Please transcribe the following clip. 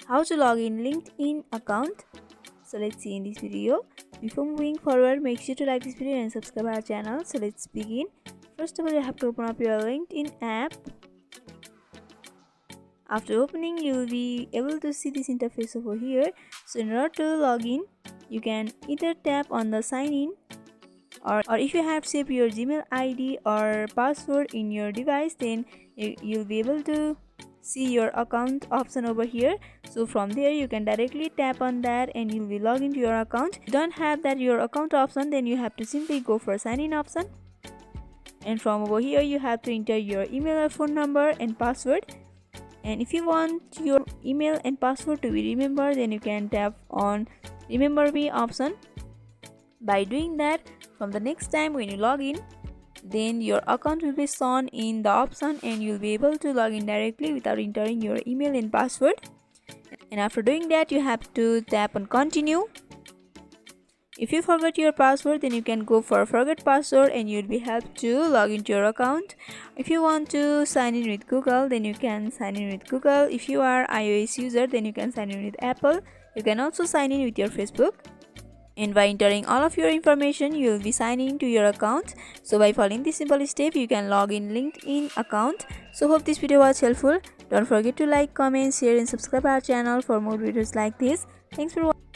how to log in LinkedIn account. So let's see in this video. Before moving forward, make sure to like this video and subscribe our channel. So let's begin. First of all, you have to open up your LinkedIn app. After opening, you will be able to see this interface over here. So in order to log in, you can either tap on the sign in, or if you have saved your Gmail ID or password in your device, then you'll be able to see your account option over here. So from there you can directly tap on that and you'll be logged into your account. If you don't have that your account option, then you have to simply go for sign in option, and from over here you have to enter your email or phone number and password. And if you want your email and password to be remembered, then you can tap on remember me option. By doing that, from the next time when you log in, then your account will be shown in the option and you'll be able to log in directly without entering your email and password. And after doing that, you have to tap on continue. If you forgot your password, then you can go for forget password and you'll be helped to log into your account. If you want to sign in with Google, then you can sign in with Google. If you are iOS user, then you can sign in with Apple. You can also sign in with your Facebook. And by entering all of your information, you will be signing to your account. So by following this simple step, you can log in LinkedIn account. So hope this video was helpful. Don't forget to like, comment, share and subscribe our channel for more videos like this. Thanks for watching.